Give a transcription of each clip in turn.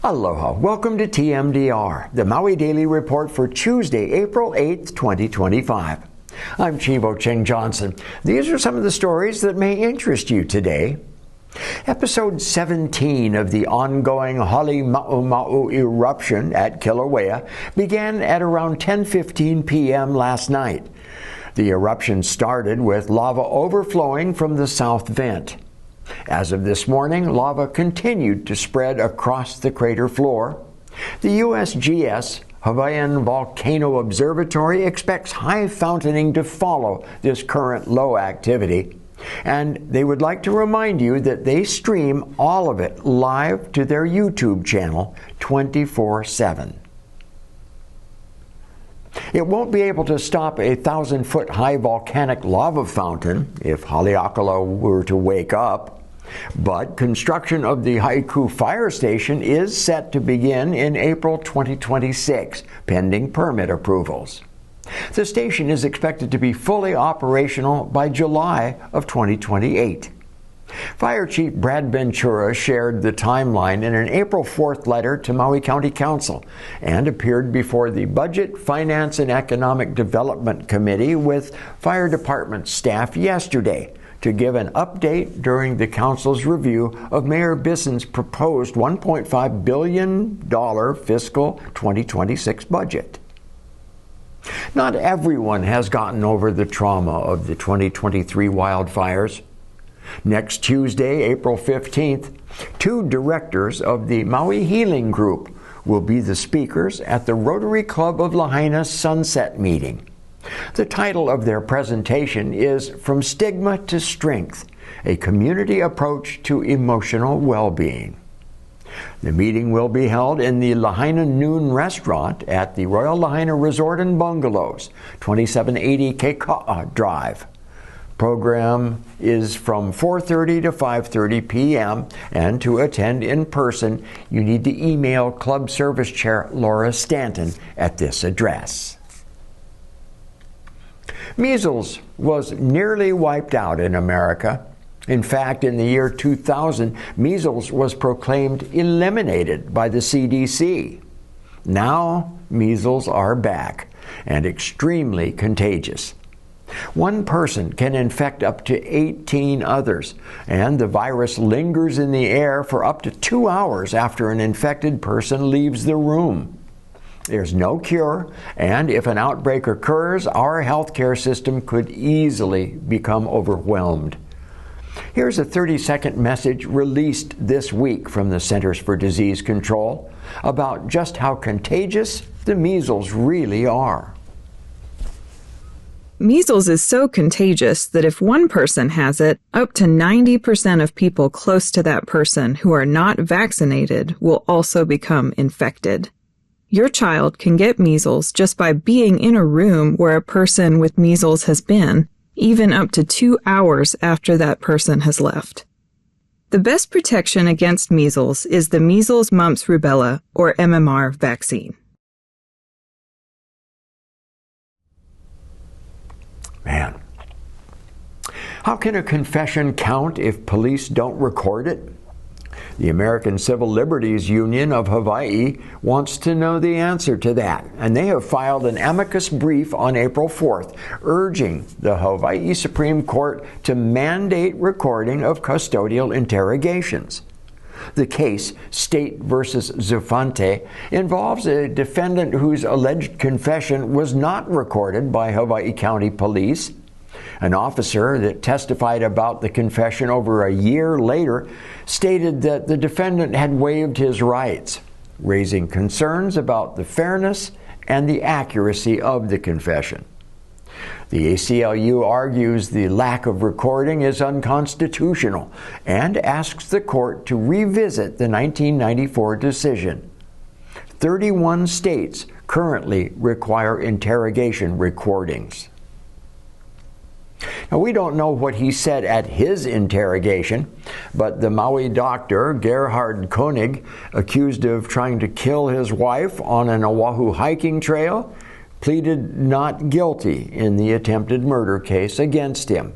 Aloha. Welcome to TMDR, the Maui Daily Report for Tuesday, April 8th, 2025. I'm Chivo Ching Johnson. These are some of the stories that may interest you today. Episode 17 of the ongoing Halemaumau eruption at Kilauea began at around 10:15 p.m. last night. The eruption started with lava overflowing from the south vent. As of this morning, lava continued to spread across the crater floor. The USGS Hawaiian Volcano Observatory expects high fountaining to follow this current low activity, and they would like to remind you that they stream all of it live to their YouTube channel 24/7. It won't be able to stop a 1,000-foot high volcanic lava fountain if Haleakala were to wake up. But construction of the Haiku Fire Station is set to begin in April 2026, pending permit approvals. The station is expected to be fully operational by July of 2028. Fire Chief Brad Ventura shared the timeline in an April 4th letter to Maui County Council and appeared before the Budget, Finance, and Economic Development Committee with Fire Department staff yesterday to give an update during the Council's review of Mayor Bisson's proposed $1.5 billion fiscal 2026 budget. Not everyone has gotten over the trauma of the 2023 wildfires. Next Tuesday, April 15th, two directors of the Maui Healing Group will be the speakers at the Rotary Club of Lahaina's Sunset Meeting. The title of their presentation is From Stigma to Strength, a community approach to emotional well-being. The meeting will be held in the Lahaina Noon Restaurant at the Royal Lahaina Resort and Bungalows, 2780 Keika'a Drive. Program is from 4:30 to 5:30 p.m. and to attend in person, you need to email Club Service Chair Laura Stanton at this address. Measles was nearly wiped out in America. In fact, in the year 2000, measles was proclaimed eliminated by the CDC. Now, measles are back and extremely contagious. One person can infect up to 18 others, and the virus lingers in the air for up to 2 hours after an infected person leaves the room. There's no cure, and if an outbreak occurs, our healthcare system could easily become overwhelmed. Here's a 30-second message released this week from the Centers for Disease Control about just how contagious the measles really are. Measles is so contagious that if one person has it, up to 90% of people close to that person who are not vaccinated will also become infected. Your child can get measles just by being in a room where a person with measles has been, even up to 2 hours after that person has left. The best protection against measles is the measles, mumps, rubella, or MMR vaccine. Man, how can a confession count if police don't record it? The American Civil Liberties Union of Hawaii wants to know the answer to that, and they have filed an amicus brief on April 4th, urging the Hawaii Supreme Court to mandate recording of custodial interrogations. The case, State versus Zufante, involves a defendant whose alleged confession was not recorded by Hawaii County Police. An officer that testified about the confession over a year later stated that the defendant had waived his rights, raising concerns about the fairness and the accuracy of the confession. The ACLU argues the lack of recording is unconstitutional and asks the court to revisit the 1994 decision. 31 states currently require interrogation recordings. Now, we don't know what he said at his interrogation, but the Maui doctor, Gerhardt Konig, accused of trying to kill his wife on an Oahu hiking trail, pleaded not guilty in the attempted murder case against him.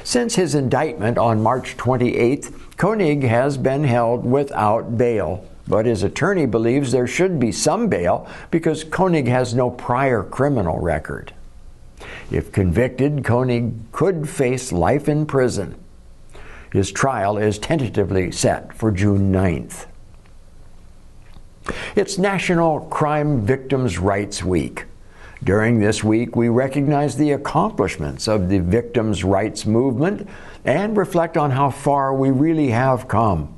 Since his indictment on March 28th, Konig has been held without bail but his attorney believes there should be some bail because Konig has no prior criminal record. If convicted, Konig could face life in prison. His trial is tentatively set for June 9th. It's National Crime Victims' Rights Week. During this week, we recognize the accomplishments of the victims' rights movement and reflect on how far we really have come.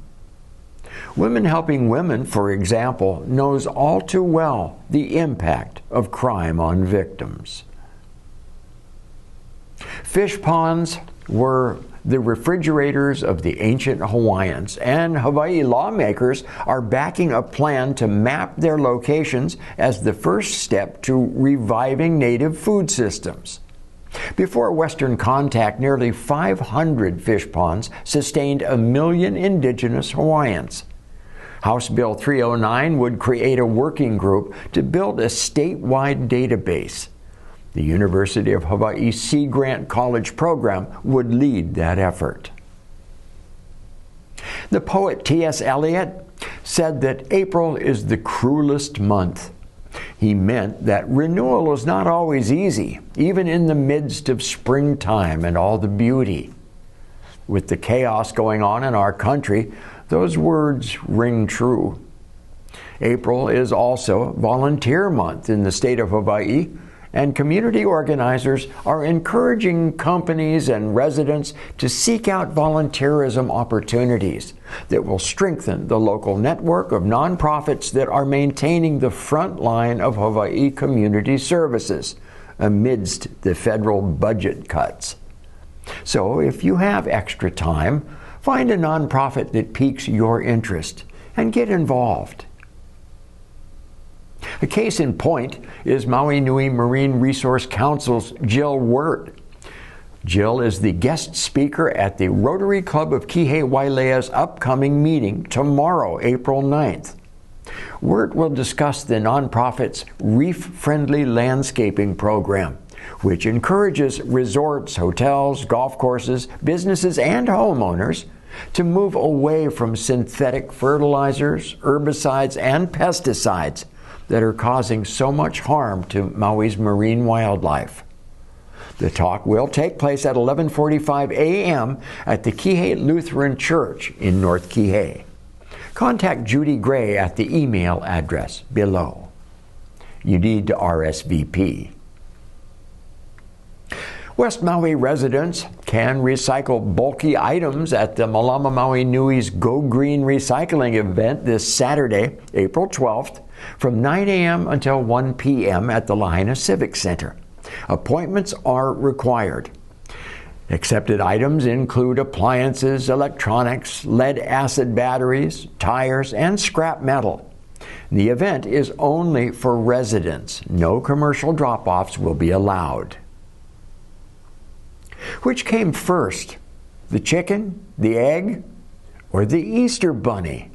Women Helping Women, for example, knows all too well the impact of crime on victims. Fish ponds were the refrigerators of the ancient Hawaiians, and Hawaii lawmakers are backing a plan to map their locations as the first step to reviving native food systems. Before Western contact, nearly 500 fish ponds sustained 1 million indigenous Hawaiians. House Bill 309 would create a working group to build a statewide database. The University of Hawaii Sea Grant College program would lead that effort. The poet T.S. Eliot said that April is the cruelest month. He meant that renewal is not always easy, even in the midst of springtime and all the beauty. With the chaos going on in our country, those words ring true. April is also Volunteer Month in the state of Hawaii, and community organizers are encouraging companies and residents to seek out volunteerism opportunities that will strengthen the local network of nonprofits that are maintaining the front line of Hawaii community services amidst the federal budget cuts. So if you have extra time, find a nonprofit that piques your interest and get involved. A case in point is Maui Nui Marine Resource Council's Jill Wirt. Jill is the guest speaker at the Rotary Club of Kihei Wailea's upcoming meeting tomorrow, April 9th. Wirt will discuss the nonprofit's reef-friendly landscaping program, which encourages resorts, hotels, golf courses, businesses, and homeowners to move away from synthetic fertilizers, herbicides, and pesticides that are causing so much harm to Maui's marine wildlife. The talk will take place at 11:45 a.m. at the Kihei Lutheran Church in North Kihei. Contact Judy Gray at the email address below. You need to RSVP. West Maui residents can recycle bulky items at the Malama Maui Nui's Go Green Recycling event this Saturday, April 12th, from 9 a.m. until 1 p.m. at the Lahaina Civic Center. Appointments are required. Accepted items include appliances, electronics, lead-acid batteries, tires, and scrap metal. The event is only for residents. No commercial drop-offs will be allowed. Which came first, the chicken, the egg, or the Easter bunny?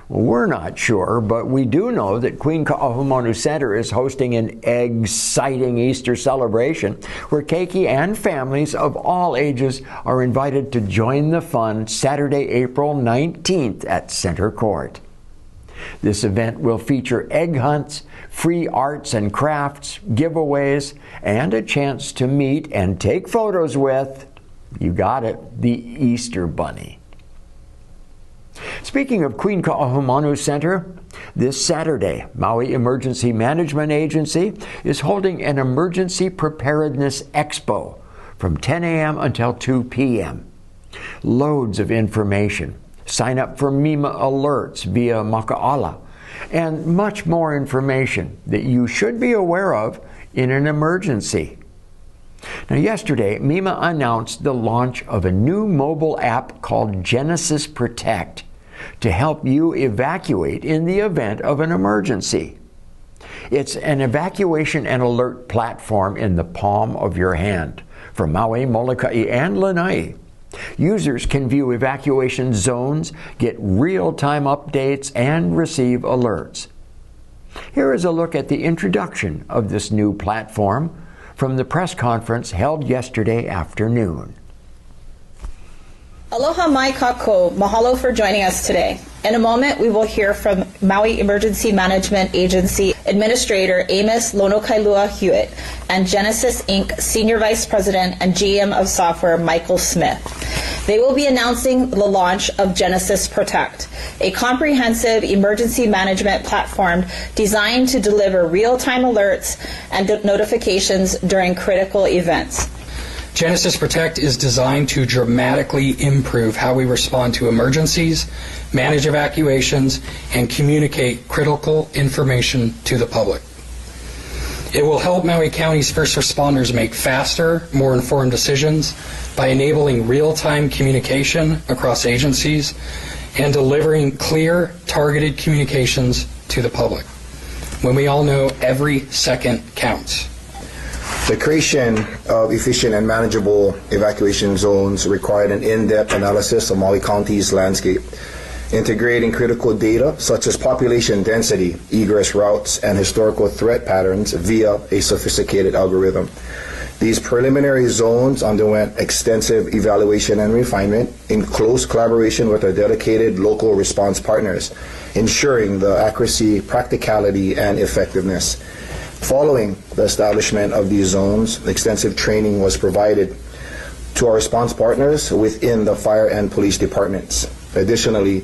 Well, we're not sure, but we do know that Queen Ka'ahumanu Center is hosting an egg-sighting Easter celebration where keiki and families of all ages are invited to join the fun Saturday, April 19th at Center Court. This event will feature egg hunts, free arts and crafts, giveaways, and a chance to meet and take photos with, you got it, the Easter Bunny. Speaking of Queen Ka'ahumanu Center, this Saturday, Maui Emergency Management Agency is holding an Emergency Preparedness Expo from 10 a.m. until 2 p.m. Loads of information. Sign up for MEMA alerts via Maka'ala, and much more information that you should be aware of in an emergency. Now, yesterday, MEMA announced the launch of a new mobile app called Genasys Protect to help you evacuate in the event of an emergency. It's an evacuation and alert platform in the palm of your hand for Maui, Molokai, and Lanai. Users can view evacuation zones, get real-time updates, and receive alerts. Here is a look at the introduction of this new platform from the press conference held yesterday afternoon. Aloha mai kako. Mahalo for joining us today. In a moment, we will hear from Maui Emergency Management Agency Administrator Amos Lonokailua Hewitt and Genasys Inc. Senior Vice President and GM of Software Michael Smith. They will be announcing the launch of Genasys Protect, a comprehensive emergency management platform designed to deliver real-time alerts and notifications during critical events. Genasys Protect is designed to dramatically improve how we respond to emergencies, manage evacuations, and communicate critical information to the public. It will help Maui County's first responders make faster, more informed decisions by enabling real-time communication across agencies and delivering clear, targeted communications to the public, when we all know every second counts. The creation of efficient and manageable evacuation zones required an in-depth analysis of Maui County's landscape, integrating critical data such as population density, egress routes, and historical threat patterns via a sophisticated algorithm. These preliminary zones underwent extensive evaluation and refinement in close collaboration with our dedicated local response partners, ensuring the accuracy, practicality, and effectiveness. Following the establishment of these zones, extensive training was provided to our response partners within the fire and police departments. Additionally,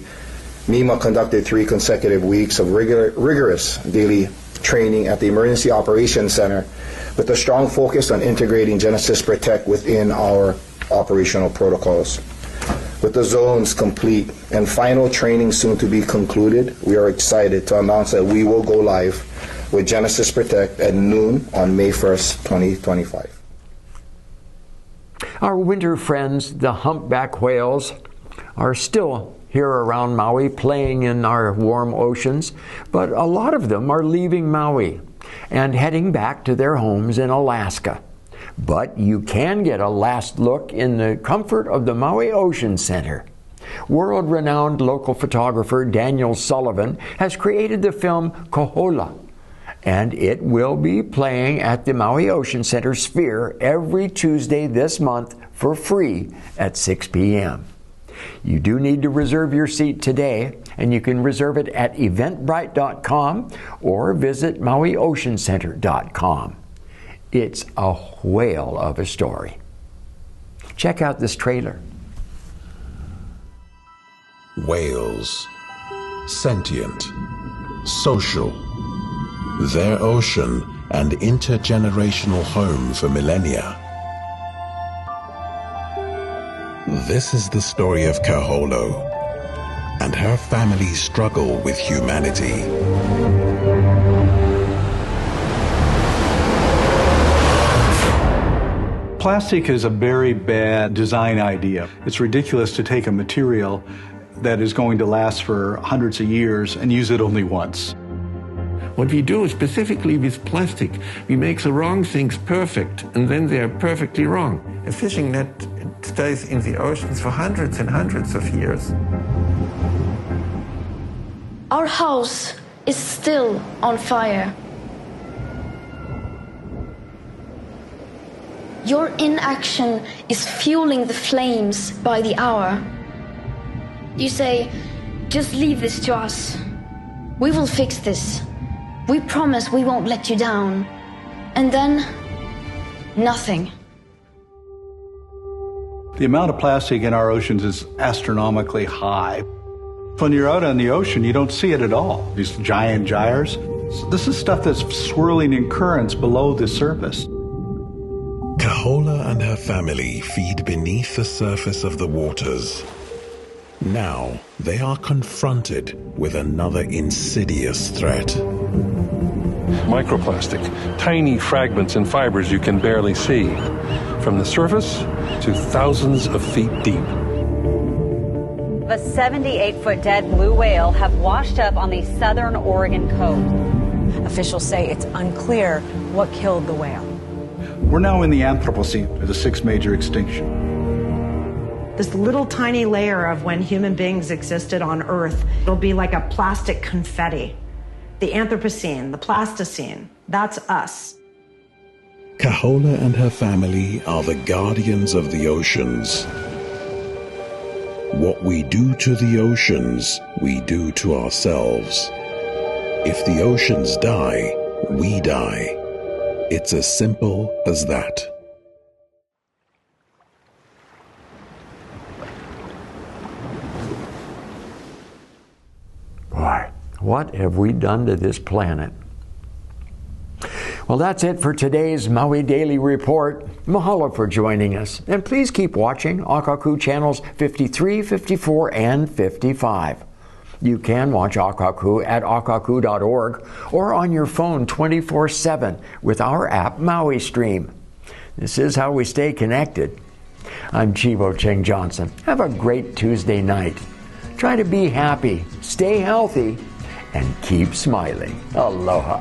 MEMA conducted 3 consecutive weeks of rigorous daily training at the Emergency Operations Center with a strong focus on integrating Genasys Protect within our operational protocols. With the zones complete and final training soon to be concluded, we are excited to announce that we will go live with Genasys Protect at noon on May 1st, 2025. Our winter friends, the humpback whales, are still here around Maui playing in our warm oceans, but a lot of them are leaving Maui and heading back to their homes in Alaska. But you can get a last look in the comfort of the Maui Ocean Center. World-renowned local photographer Daniel Sullivan has created the film Kohola, and it will be playing at the Maui Ocean Center Sphere every Tuesday this month for free at 6 p.m. You do need to reserve your seat today, and you can reserve it at eventbrite.com or visit mauioceancenter.com. It's a whale of a story. Check out this trailer. Whales, sentient, social, their ocean and intergenerational home for millennia. This is the story of Kaholo and her family's struggle with humanity. Plastic is a very bad design idea. It's ridiculous to take a material that is going to last for hundreds of years and use it only once. What we do specifically with plastic, we make the wrong things perfect, and then they are perfectly wrong. A fishing net stays in the oceans for hundreds and hundreds of years. Our house is still on fire. Your inaction is fueling the flames by the hour. You say, just leave this to us. We will fix this. We promise we won't let you down. And then, nothing. The amount of plastic in our oceans is astronomically high. When you're out on the ocean, you don't see it at all. These giant gyres. This is stuff that's swirling in currents below the surface. Kahola and her family feed beneath the surface of the waters. Now they are confronted with another insidious threat. Microplastic, tiny fragments and fibers you can barely see, from the surface to thousands of feet deep. A 78-foot dead blue whale have washed up on the southern Oregon coast. Officials say it's unclear what killed the whale. We're now in the Anthropocene, the sixth major extinction. This little tiny layer of when human beings existed on Earth, it'll be like a plastic confetti. The Anthropocene, the Plasticine, that's us. Kahola and her family are the guardians of the oceans. What we do to the oceans, we do to ourselves. If the oceans die, we die. It's as simple as that. Boy, what have we done to this planet? Well, that's it for today's Maui Daily Report. Mahalo for joining us. And please keep watching Akaku channels 53, 54, and 55. You can watch Akaku at akaku.org or on your phone 24/7 with our app Maui Stream. This is how we stay connected. I'm Chivo Cheng Johnson. Have a great Tuesday night. Try to be happy, stay healthy, and keep smiling. Aloha.